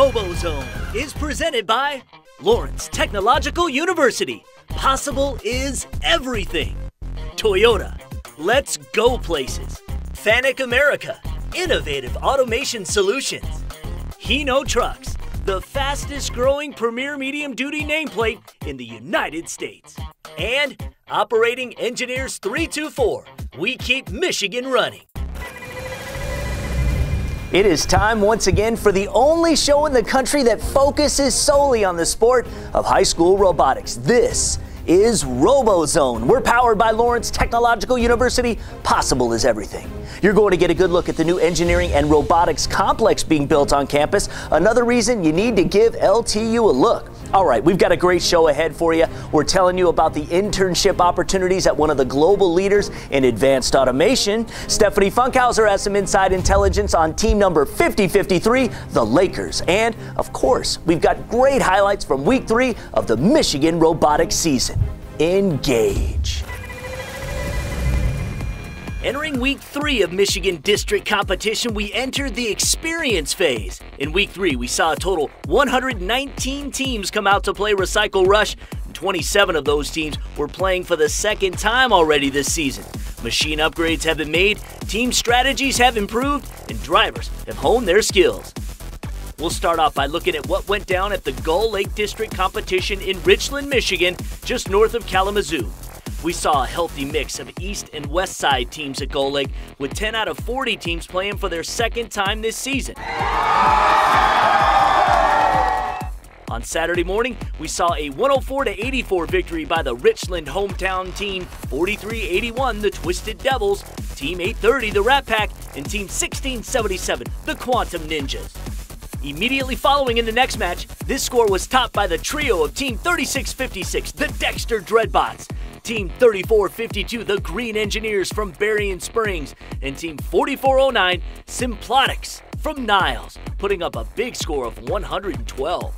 RoboZone is presented by Lawrence Technological University. Possible is everything. Toyota, let's go places. Fanuc America, innovative automation solutions. Hino Trucks, the fastest growing premier medium duty nameplate in the United States. And Operating Engineers 324, we keep Michigan running. It is time once again for the only show in the country that focuses solely on the sport of high school robotics. This is RoboZone. We're powered by Lawrence Technological University. Possible is everything. You're going to get a good look at the new engineering and robotics complex being built on campus. Another reason you need to give LTU a look. All right, we've got a great show ahead for you. We're telling you about the internship opportunities at one of the global leaders in advanced automation. Stephanie Funkhauser has some inside intelligence on team number 5053, the Lakers. And, of course, we've got great highlights from week 3 of the Michigan robotics season. Engage. Entering week 3 of Michigan district competition, we entered the experience phase. In week 3, we saw a total 119 teams come out to play Recycle Rush. 27 of those teams were playing for the second time already this season. Machine upgrades have been made, team strategies have improved, and drivers have honed their skills. We'll start off by looking at what went down at the Gull Lake District competition in Richland, Michigan, just north of Kalamazoo. We saw a healthy mix of East and West Side teams at Gull Lake, with 10 out of 40 teams playing for their second time this season. On Saturday morning, we saw a 104-84 victory by the Richland hometown team, 43-81 the Twisted Devils, Team 830 the Rat Pack, and Team 1677 the Quantum Ninjas. Immediately following in the next match, this score was topped by the trio of Team 3656, the Dexter Dreadbots, Team 3452, the Green Engineers from Berrien Springs, and Team 4409, Simplotics from Niles, putting up a big score of 112.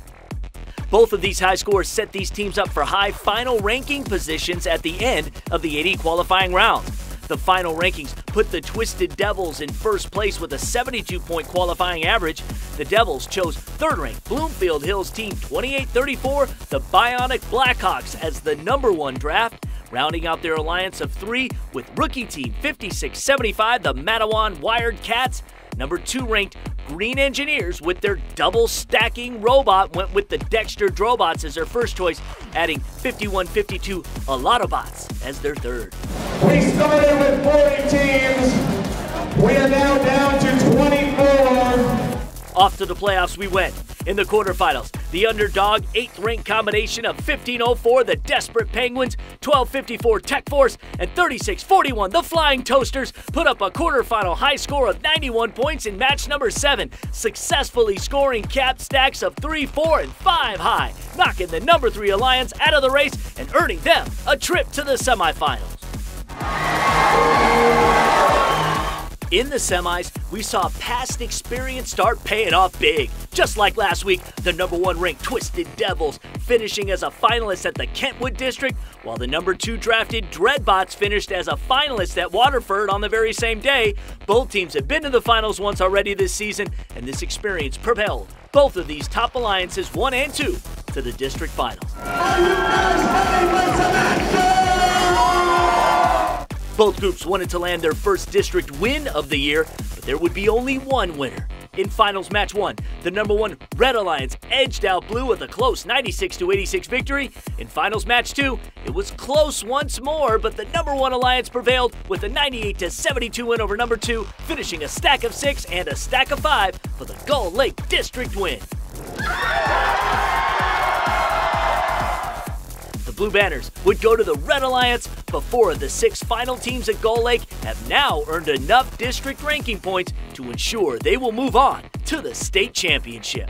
Both of these high scores set these teams up for high final ranking positions at the end of the 80 qualifying rounds. The final rankings put the Twisted Devils in first place with a 72-point qualifying average. The Devils chose third-ranked Bloomfield Hills team 2834, the Bionic Blackhawks, as the #1 draft, rounding out their alliance of 3 with rookie team 5675, the Matawan Wired Cats. #2 ranked Green Engineers with their double-stacking robot went with the Dexter Drobots as their first choice, adding 5152 Alotobots as their third. We started with 40 teams. We are now down to 24. Off to the playoffs we went. In the quarterfinals, the underdog 8th-ranked combination of 1504, the Desperate Penguins, 1254 Tech Force, and 3641, the Flying Toasters, put up a quarterfinal high score of 91 points in match number 7, successfully scoring cap stacks of 3, 4, and 5 high, knocking the #3 Alliance out of the race and earning them a trip to the semifinals. In the semis, we saw past experience start paying off big. Just like last week, the #1 ranked Twisted Devils finishing as a finalist at the Kentwood District, while the #2 drafted Dreadbots finished as a finalist at Waterford on the very same day. Both teams have been to the finals once already this season, and this experience propelled both of these top alliances 1 and 2 to the district finals. Both groups wanted to land their first district win of the year, but there would be only one winner. In finals match 1, the #1 Red Alliance edged out Blue with a close 96-86 victory. In finals match 2, it was close once more, but the #1 Alliance prevailed with a 98-72 win over #2, finishing a stack of 6 and a stack of 5 for the Gull Lake District win. Blue Banners would go to the Red Alliance, but 4 of the 6 final teams at Gull Lake have now earned enough district ranking points to ensure they will move on to the state championship.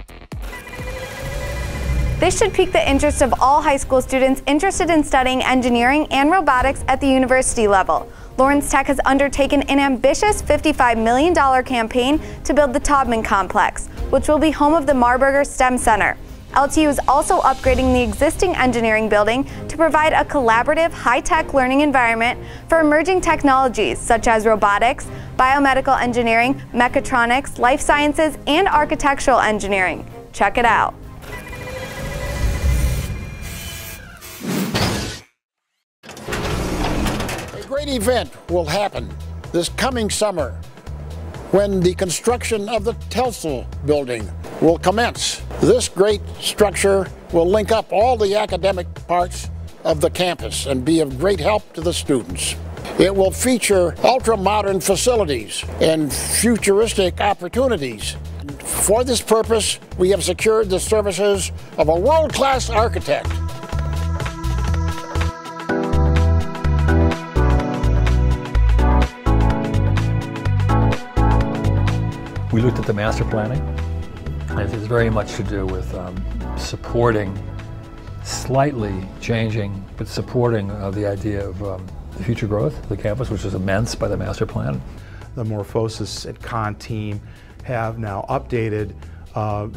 This should pique the interest of all high school students interested in studying engineering and robotics at the university level. Lawrence Tech has undertaken an ambitious $55 million campaign to build the Taubman Complex, which will be home of the Marburger STEM Center. LTU is also upgrading the existing engineering building to provide a collaborative, high-tech learning environment for emerging technologies such as robotics, biomedical engineering, mechatronics, life sciences, and architectural engineering. Check it out. A great event will happen this coming summer when the construction of the Telsel building will commence. This great structure will link up all the academic parts of the campus and be of great help to the students. It will feature ultra-modern facilities and futuristic opportunities. For this purpose, we have secured the services of a world-class architect. We looked at the master planning, and it has very much to do with supporting, slightly changing, but supporting the idea of the future growth of the campus, which is immense by the master plan. The Morphosis at Con team have now updated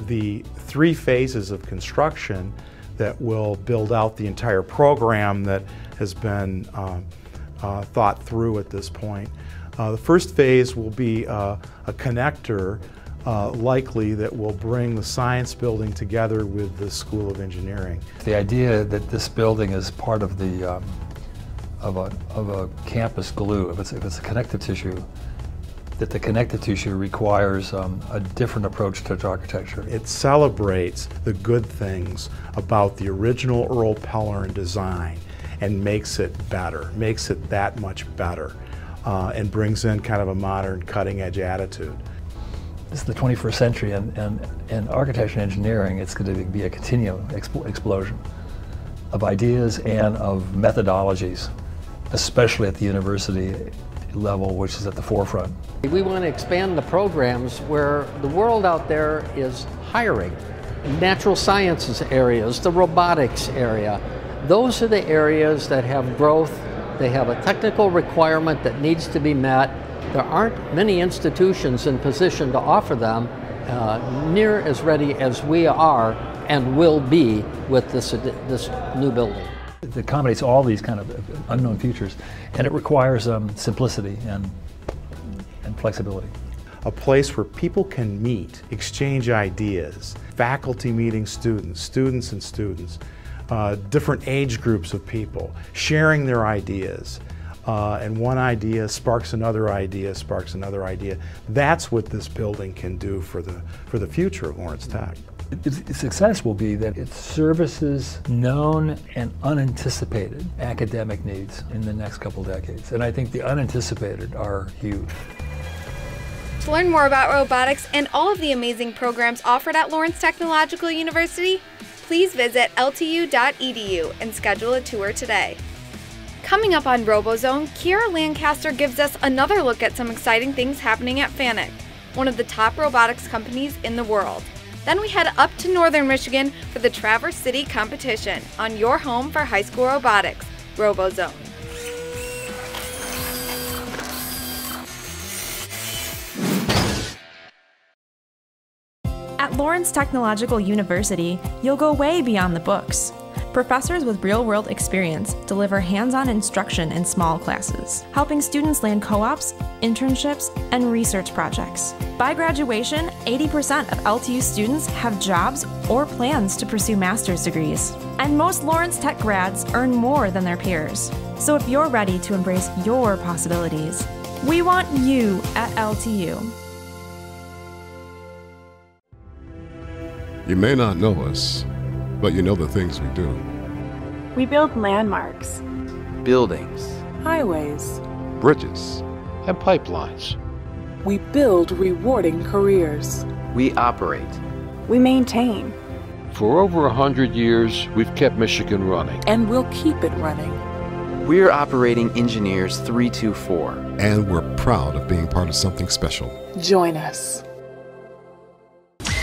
the 3 phases of construction that will build out the entire program that has been thought through at this point. The first phase will be a connector likely that will bring the science building together with the School of Engineering. The idea that this building is part of the of a campus glue, if it's a connective tissue, that the connective tissue requires a different approach to its architecture. It celebrates the good things about the original Earl Pellerin design and makes it better, makes it that much better, and brings in kind of a modern cutting-edge attitude. This is the 21st century, and architecture and engineering, it's going to be a continual explosion of ideas and of methodologies, especially at the university level, which is at the forefront. We want to expand the programs where the world out there is hiring. Natural sciences areas, the robotics area, those are the areas that have growth. They have a technical requirement that needs to be met. There aren't many institutions in position to offer them near as ready as we are and will be with this new building. It accommodates all these kind of unknown futures, and it requires simplicity and flexibility. A place where people can meet, exchange ideas, faculty meeting students, students and students, different age groups of people, sharing their ideas, and one idea sparks another idea, sparks another idea. That's what this building can do for the future of Lawrence Tech. Its success will be that it services known and unanticipated academic needs in the next couple decades. And I think the unanticipated are huge. To learn more about robotics and all of the amazing programs offered at Lawrence Technological University, please visit ltu.edu and schedule a tour today. Coming up on RoboZone, Kiara Lancaster gives us another look at some exciting things happening at FANUC, one of the top robotics companies in the world. Then we head up to northern Michigan for the Traverse City competition on your home for high school robotics, RoboZone. At Lawrence Technological University, you'll go way beyond the books. Professors with real-world experience deliver hands-on instruction in small classes, helping students land co-ops, internships, and research projects. By graduation, 80% of LTU students have jobs or plans to pursue master's degrees. And most Lawrence Tech grads earn more than their peers. So if you're ready to embrace your possibilities, we want you at LTU. You may not know us, but you know the things we do. We build landmarks, buildings, highways, bridges, and pipelines. We build rewarding careers. We operate. We maintain. For over 100 years, we've kept Michigan running. And we'll keep it running. We're Operating Engineers 324. And we're proud of being part of something special. Join us.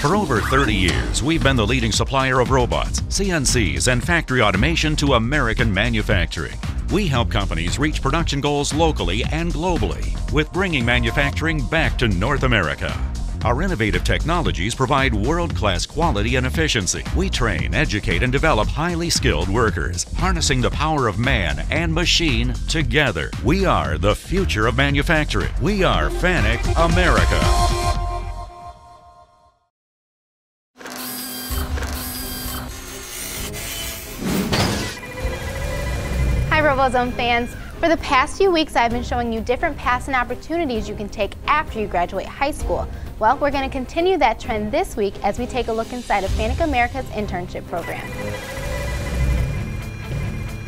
For over 30 years, we've been the leading supplier of robots, CNCs, and factory automation to American manufacturing. We help companies reach production goals locally and globally with bringing manufacturing back to North America. Our innovative technologies provide world-class quality and efficiency. We train, educate, and develop highly skilled workers, harnessing the power of man and machine together. We are the future of manufacturing. We are FANUC America. RoboZone fans. For the past few weeks, I've been showing you different paths and opportunities you can take after you graduate high school. Well, we're going to continue that trend this week as we take a look inside of FANUC America's internship program.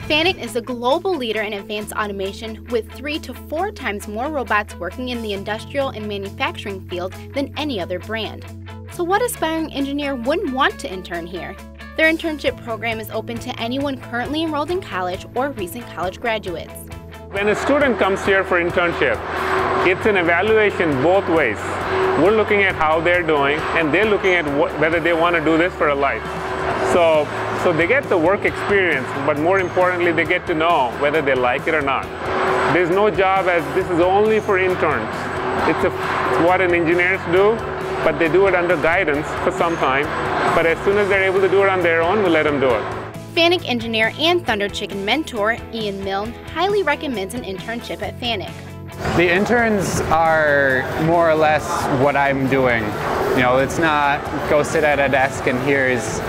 FANUC is a global leader in advanced automation with 3 to 4 times more robots working in the industrial and manufacturing field than any other brand. So what aspiring engineer wouldn't want to intern here? Their internship program is open to anyone currently enrolled in college or recent college graduates. When a student comes here for internship, it's an evaluation both ways. We're looking at how they're doing, and they're looking at whether they want to do this for a life. So they get the work experience, but more importantly, they get to know whether they like it or not. There's no job as this is only for interns. It's what an engineers do, but they do it under guidance for some time. But as soon as they're able to do it on their own, we'll let them do it. FANUC engineer and Thunder Chicken mentor Ian Milne highly recommends an internship at FANUC. The interns are more or less what I'm doing. You know, it's not go sit at a desk and here's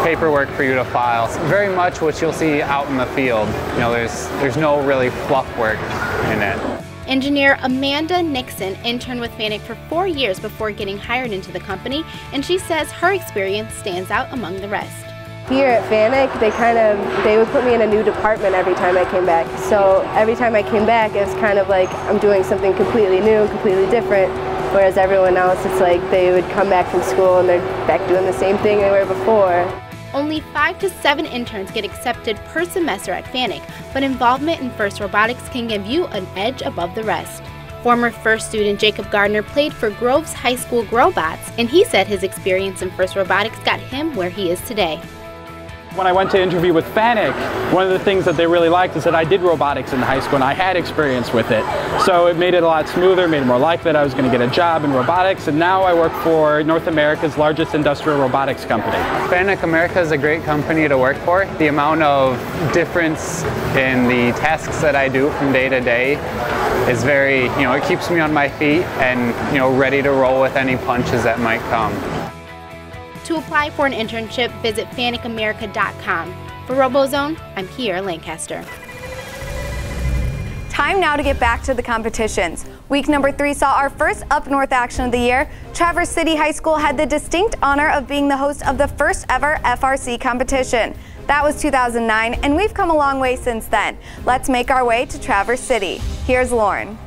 paperwork for you to file. It's very much what you'll see out in the field. You know, there's no really fluff work in it. Engineer Amanda Nixon interned with FANUC for 4 years before getting hired into the company, and she says her experience stands out among the rest. Here at FANUC, they would put me in a new department every time I came back. So every time I came back, it was kind of like I'm doing something completely new, completely different. Whereas everyone else, it's like they would come back from school and they're back doing the same thing they were before. Only 5 to 7 interns get accepted per semester at FANUC, but involvement in FIRST Robotics can give you an edge above the rest. Former FIRST student Jacob Gardner played for Groves High School Growbots, and he said his experience in FIRST Robotics got him where he is today. When I went to interview with FANUC, one of the things that they really liked is that I did robotics in high school and I had experience with it. So it made it a lot smoother, made it more likely that I was going to get a job in robotics, and now I work for North America's largest industrial robotics company. FANUC America is a great company to work for. The amount of difference in the tasks that I do from day to day is very, it keeps me on my feet and, ready to roll with any punches that might come. To apply for an internship, visit FANUCamerica.com. For RoboZone, I'm here, Lancaster. Time now to get back to the competitions. Week number 3 saw our first Up North action of the year. Traverse City High School had the distinct honor of being the host of the first ever FRC competition. That was 2009, and we've come a long way since then. Let's make our way to Traverse City. Here's Lauren.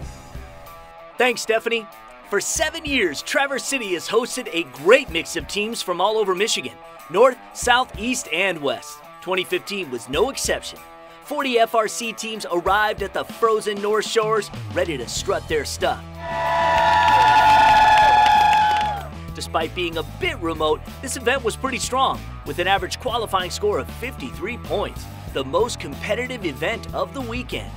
Thanks, Stephanie. For 7 years, Traverse City has hosted a great mix of teams from all over Michigan, north, south, east, and west. 2015 was no exception. 40 FRC teams arrived at the frozen North Shores, ready to strut their stuff. Despite being a bit remote, this event was pretty strong, with an average qualifying score of 53 points, the most competitive event of the weekend.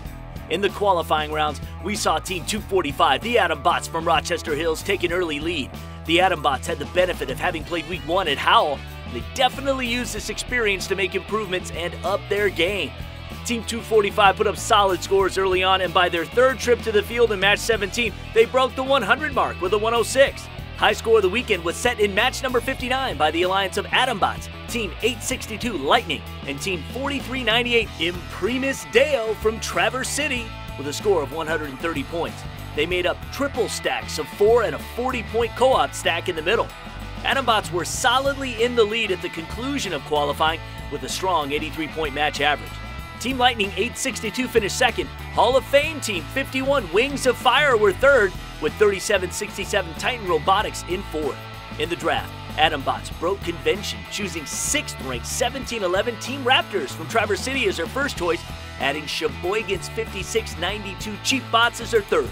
In the qualifying rounds, we saw Team 245, the Atom Bots from Rochester Hills, take an early lead. The Atom Bots had the benefit of having played Week 1 at Howell. They definitely used this experience to make improvements and up their game. Team 245 put up solid scores early on, and by their third trip to the field in match 17, they broke the 100 mark with a 106. High score of the weekend was set in match number 59 by the alliance of Atom Bots, Team 862 Lightning, and Team 4398 Imprimis Deo from Traverse City with a score of 130 points. They made up triple stacks of 4 and a 40-point co-op stack in the middle. Atom Bots were solidly in the lead at the conclusion of qualifying with a strong 83-point match average. Team Lightning 862 finished second. Hall of Fame Team 51 Wings of Fire were third, with 3767 Titan Robotics in fourth. In the draft, Atom Bots broke convention, choosing 6th-ranked 1711 Team Raptors from Traverse City as their first choice, adding Sheboygan's 5692 Cheap Bots as their third.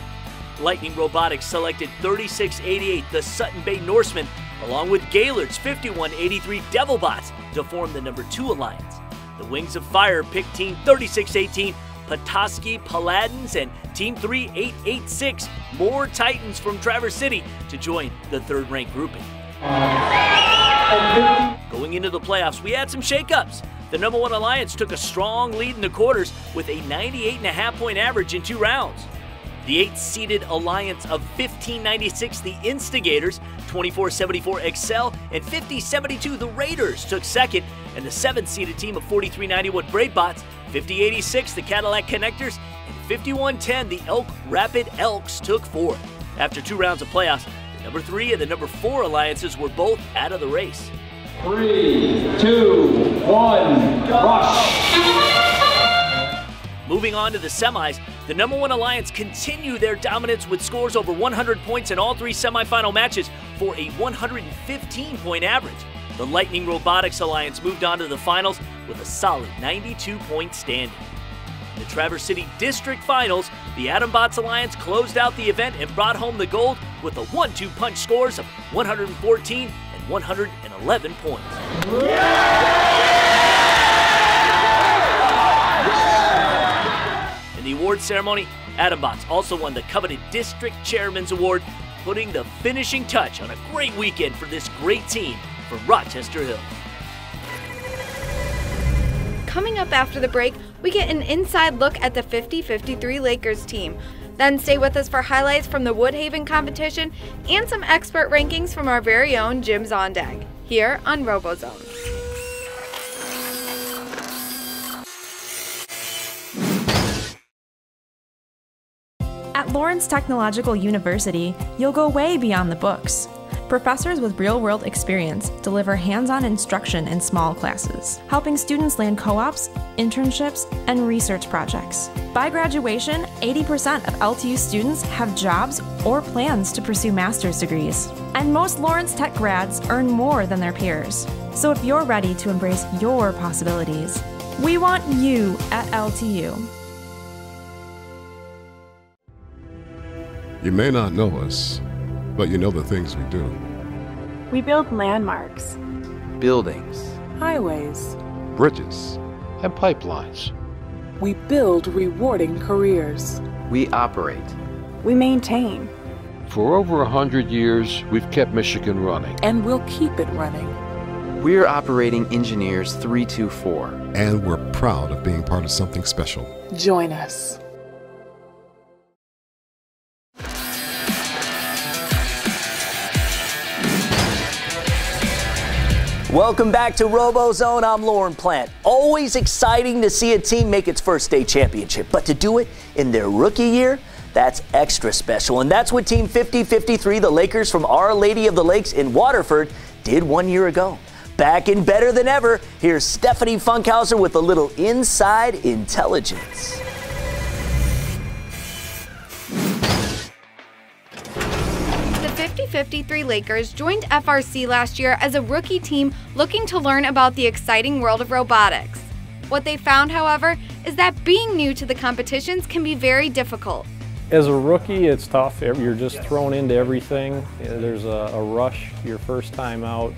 Lightning Robotics selected 3688 the Sutton Bay Norsemen, along with Gaylord's 5183 Devil Bots to form the number 2 alliance. The Wings of Fire picked Team 3618 Petoskey Paladins and Team 3886 More Titans from Traverse City to join the third-ranked grouping. Going into the playoffs, we had some shakeups. The number 1 alliance took a strong lead in the quarters with a 98.5-point average in 2 rounds. The 8th-seeded alliance of 1596, the Instigators, 2474 Excel, and 5072 the Raiders took second, and the 7th-seeded team of 4391 BraveBots, 5086 the Cadillac Connectors, and 5110 the Elk Rapid Elks took fourth. After 2 rounds of playoffs, the number 3 and the number 4 alliances were both out of the race. 3, 2, 1, rush! Moving on to the semis, the number 1 alliance continue their dominance with scores over 100 points in all 3 semifinal matches for a 115-point average. The Lightning Robotics Alliance moved on to the finals with a solid 92-point standing. In the Traverse City District Finals, the Atombots Alliance closed out the event and brought home the gold with a 1-2 punch scores of 114 and 111 points. In the award ceremony, Atombots also won the coveted District Chairman's Award, putting the finishing touch on a great weekend for this great team from Rochester Hills. Coming up after the break, we get an inside look at the 50-53 Lakers team. Then stay with us for highlights from the Woodhaven competition and some expert rankings from our very own Jim Zondag, here on RoboZone. At Lawrence Technological University, you'll go way beyond the books. Professors with real-world experience deliver hands-on instruction in small classes, helping students land co-ops, internships, and research projects. By graduation, 80% of LTU students have jobs or plans to pursue master's degrees. And most Lawrence Tech grads earn more than their peers. So if you're ready to embrace your possibilities, we want you at LTU. You may not know us, but you know the things we do. We build landmarks, buildings, highways, bridges, and pipelines. We build rewarding careers. We operate. We maintain. For over 100 years, we've kept Michigan running. And we'll keep it running. We're Operating Engineers 324. And we're proud of being part of something special. Join us. Welcome back to RoboZone. I'm Lauren Plant. Always exciting to see a team make its first state championship, but to do it in their rookie year, that's extra special. And that's what Team 50-53, the Lakers from Our Lady of the Lakes in Waterford, did 1 year ago. Back and better than ever, here's Stephanie Funkhauser with a little inside intelligence. The 50-53 Lakers joined FRC last year as a rookie team looking to learn about the exciting world of robotics. What they found, however, is that being new to the competitions can be very difficult. As a rookie, it's tough. You're just thrown into everything. There's a rush your first time out.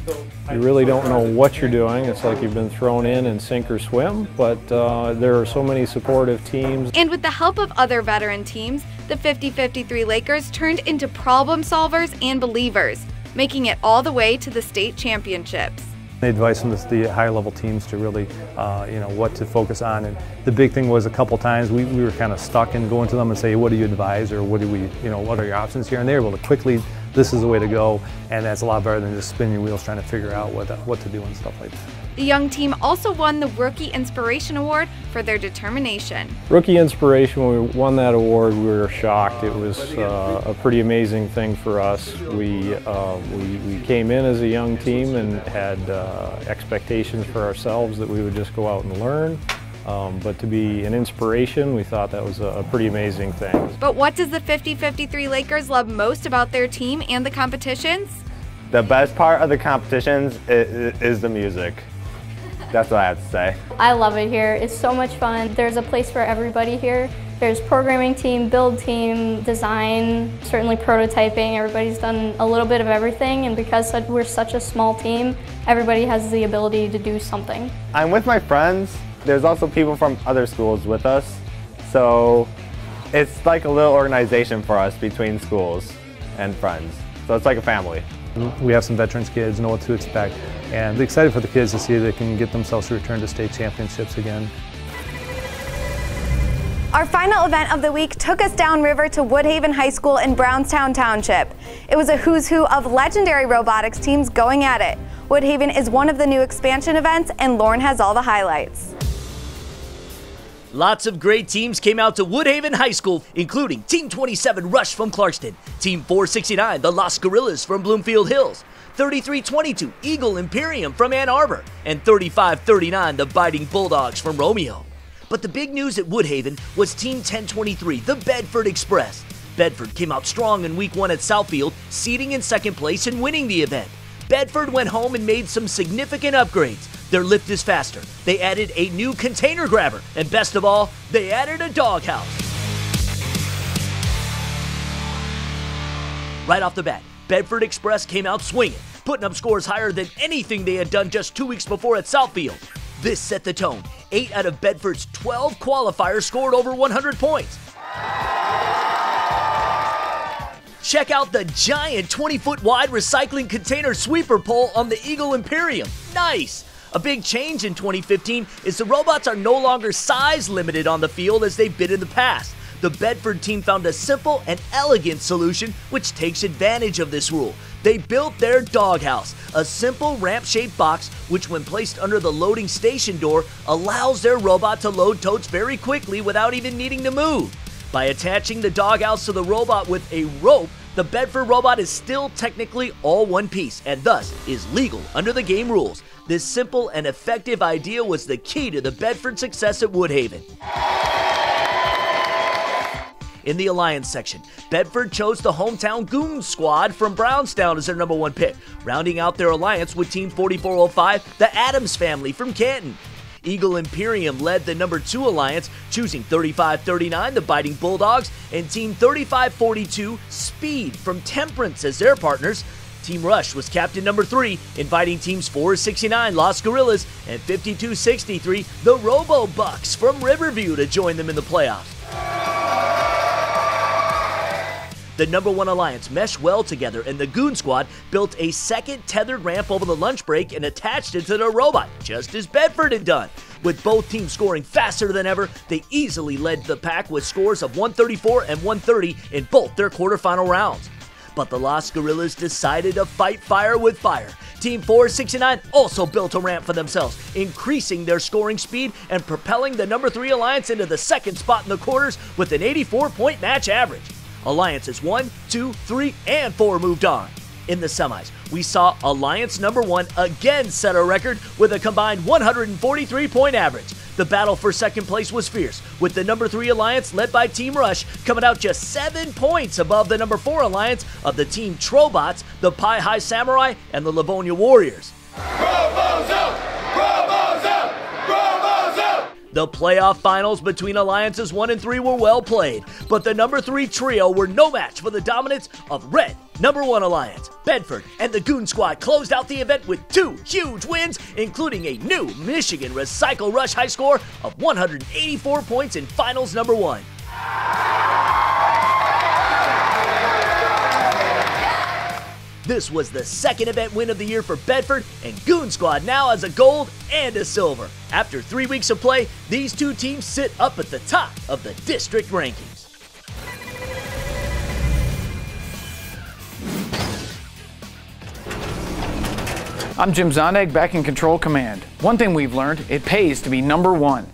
You really don't know what you're doing. It's like you've been thrown in and sink or swim, but there are so many supportive teams. And with the help of other veteran teams, the 50-53 Lakers turned into problem solvers and believers, making it all the way to the state championships. They advised them as the high-level teams to really, what to focus on. And the big thing was a couple times we were kind of stuck in going to them and say, what do you advise, or what do we, what are your options here? And they were able to quickly, this is the way to go, and that's a lot better than just spinning wheels trying to figure out what to do and stuff like that. The young team also won the Rookie Inspiration Award for their determination. Rookie Inspiration, when we won that award, we were shocked. It was a pretty amazing thing for us. We came in as a young team and had expectations for ourselves that we would just go out and learn. But to be an inspiration, we thought that was a pretty amazing thing. But what does the 50-53 Lakers love most about their team and the competitions? The best part of the competitions is the music. That's what I have to say. I love it here. It's so much fun. There's a place for everybody here. There's programming team, build team, design, certainly prototyping. Everybody's done a little bit of everything, and because we're such a small team, everybody has the ability to do something. I'm with my friends. There's also people from other schools with us, so it's like a little organization for us between schools and friends. So it's like a family. We have some veterans kids, know what to expect, and excited for the kids to see if they can get themselves to return to state championships again. Our final event of the week took us downriver to Woodhaven High School in Brownstown Township. It was a who's who of legendary robotics teams going at it. Woodhaven is one of the new expansion events, and Lauren has all the highlights. Lots of great teams came out to Woodhaven High School, including Team 27 Rush from Clarkston, Team 469 the Los Gorillas from Bloomfield Hills, 3322 Eagle Imperium from Ann Arbor, and 3539 the Biting Bulldogs from Romeo. But the big news at Woodhaven was Team 1023, the Bedford Express. Bedford came out strong in Week 1 at Southfield, seeding in second place and winning the event. Bedford went home and made some significant upgrades. Their lift is faster, they added a new container grabber, and best of all, they added a doghouse. Right off the bat, Bedford Express came out swinging, putting up scores higher than anything they had done just 2 weeks before at Southfield. This set the tone. 8 out of Bedford's 12 qualifiers scored over 100 points. Check out the giant 20-foot wide recycling container sweeper pole on the Eagle Imperium. Nice! A big change in 2015 is the robots are no longer size limited on the field as they've been in the past. The Bedford team found a simple and elegant solution which takes advantage of this rule. They built their doghouse, a simple ramp-shaped box which when placed under the loading station door allows their robot to load totes very quickly without even needing to move. By attaching the doghouse to the robot with a rope, the Bedford robot is still technically all one piece and thus is legal under the game rules. This simple and effective idea was the key to the Bedford success at Woodhaven. In the Alliance section, Bedford chose the hometown Goon Squad from Brownstown as their #1 pick, rounding out their alliance with Team 4405, the Adams family from Canton. Eagle Imperium led the #2 alliance, choosing 3539 the Biting Bulldogs and Team 3542 Speed from Temperance as their partners. Team Rush was captain #3, inviting teams 469 Los Gorillas and 5263 the Robo Bucks from Riverview to join them in the playoffs. The #1 alliance meshed well together, and the Goon Squad built a second tethered ramp over the lunch break and attached it to their robot, just as Bedford had done. With both teams scoring faster than ever, they easily led the pack with scores of 134 and 130 in both their quarterfinal rounds. But the Los Gorillas decided to fight fire with fire. Team 469 also built a ramp for themselves, increasing their scoring speed and propelling the #3 alliance into the second spot in the quarters with an 84-point match average. Alliances 1, 2, 3, and 4 moved on. In the semis, we saw Alliance #1 again set a record with a combined 143-point average. The battle for second place was fierce, with the #3 alliance led by Team Rush coming out just 7 points above the #4 alliance of the Team Trobots, the Pi High Samurai, and the Livonia Warriors. RoboZone! RoboZone! RoboZone! The playoff finals between Alliances 1 and 3 were well played, but the #3 trio were no match for the dominance of Red #1 Alliance. Bedford and the Goon Squad closed out the event with 2 huge wins, including a new Michigan Recycle Rush high score of 184 points in finals #1. This was the second event win of the year for Bedford, and Goon Squad now has a gold and a silver. After 3 weeks of play, these two teams sit up at the top of the district rankings. I'm Jim Zondag, back in Control Command. One thing we've learned, it pays to be #1.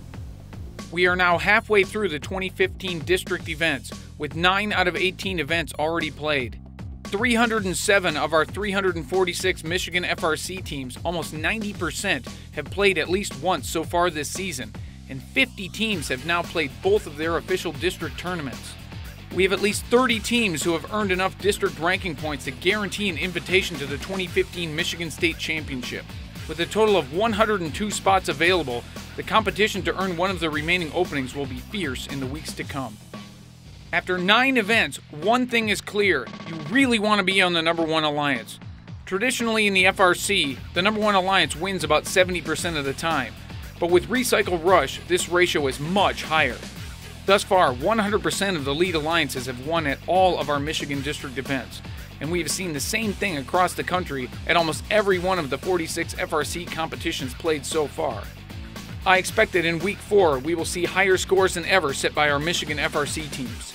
We are now halfway through the 2015 district events, with 9 out of 18 events already played. 307 of our 346 Michigan FRC teams, almost 90%, have played at least once so far this season, and 50 teams have now played both of their official district tournaments. We have at least 30 teams who have earned enough district ranking points to guarantee an invitation to the 2015 Michigan State Championship. With a total of 102 spots available, the competition to earn one of the remaining openings will be fierce in the weeks to come. After 9 events, one thing is clear: you really want to be on the #1 alliance. Traditionally in the FRC, the #1 alliance wins about 70% of the time, but with Recycle Rush, this ratio is much higher. Thus far, 100% of the lead alliances have won at all of our Michigan district events, and we have seen the same thing across the country at almost every one of the 46 FRC competitions played so far. I expect that in Week 4 we will see higher scores than ever set by our Michigan FRC teams.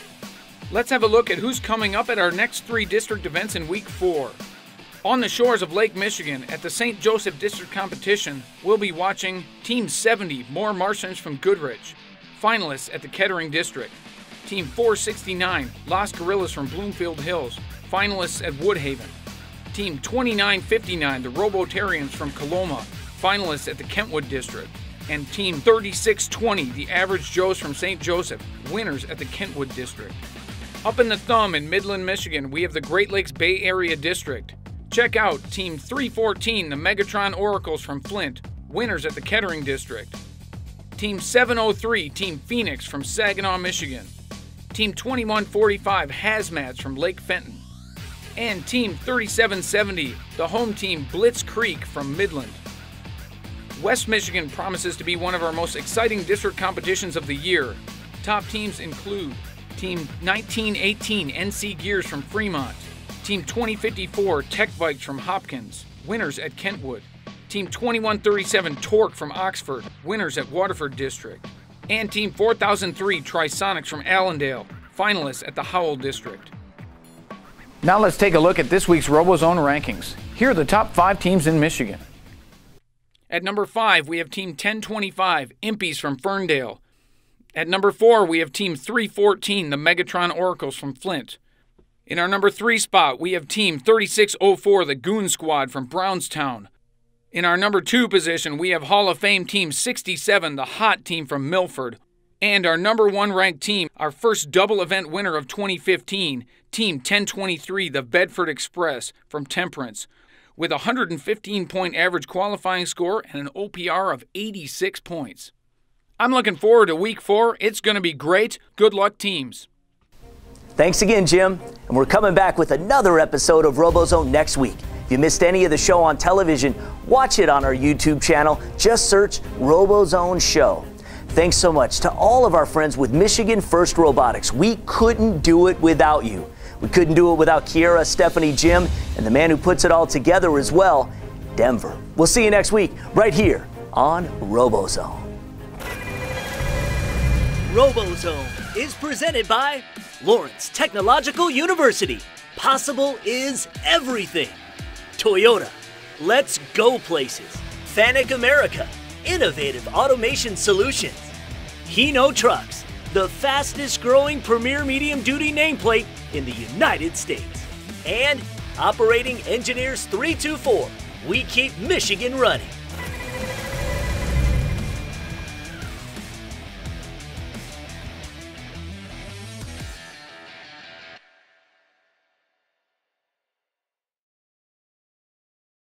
Let's have a look at who's coming up at our next 3 district events in Week 4. On the shores of Lake Michigan at the St. Joseph District Competition, we'll be watching Team 70, Moore Martians from Goodrich, finalists at the Kettering District. Team 469, Las Gorillas from Bloomfield Hills, finalists at Woodhaven. Team 2959, the Robotarians from Coloma, finalists at the Kentwood District. And Team 3620, the Average Joes from St. Joseph, winners at the Kentwood District. Up in the Thumb in Midland, Michigan, we have the Great Lakes Bay Area District. Check out Team 314, the Megatron Oracles from Flint, winners at the Kettering District. Team 703, Team Phoenix from Saginaw, Michigan. Team 2145, Hazmats from Lake Fenton. And Team 3770, the home team Blitz Creek from Midland. West Michigan promises to be one of our most exciting district competitions of the year. Top teams include Team 1918, NC Gears from Fremont. Team 2054, Tech Bikes from Hopkins, winners at Kentwood. Team 2137, Torque from Oxford, winners at Waterford District. And Team 4003, Trisonics from Allendale, finalists at the Howell District. Now let's take a look at this week's RoboZone rankings. Here are the top 5 teams in Michigan. At number 5, we have Team 1025, Impies from Ferndale. At number 4, we have Team 314, the Megatron Oracles from Flint. In our number 3 spot, we have Team 3604, the Goon Squad from Brownstown. In our number 2 position, we have Hall of Fame Team 67, the Hot Team from Milford. And our number 1 ranked team, our first double event winner of 2015, Team 1023, the Bedford Express from Temperance, with a 115-point average qualifying score and an OPR of 86 points. I'm looking forward to Week 4. It's going to be great. Good luck, teams. Thanks again, Jim. And we're coming back with another episode of RoboZone next week. If you missed any of the show on television, watch it on our YouTube channel. Just search RoboZone Show. Thanks so much to all of our friends with Michigan First Robotics. We couldn't do it without you. We couldn't do it without Kiera, Stephanie, Jim, and the man who puts it all together as well, Denver. We'll see you next week right here on RoboZone. RoboZone is presented by Lawrence Technological University. Possible is everything. Toyota, let's go places. Fanuc America, innovative automation solutions. Hino Trucks, the fastest growing premier medium duty nameplate in the United States. And Operating Engineers 324, we keep Michigan running.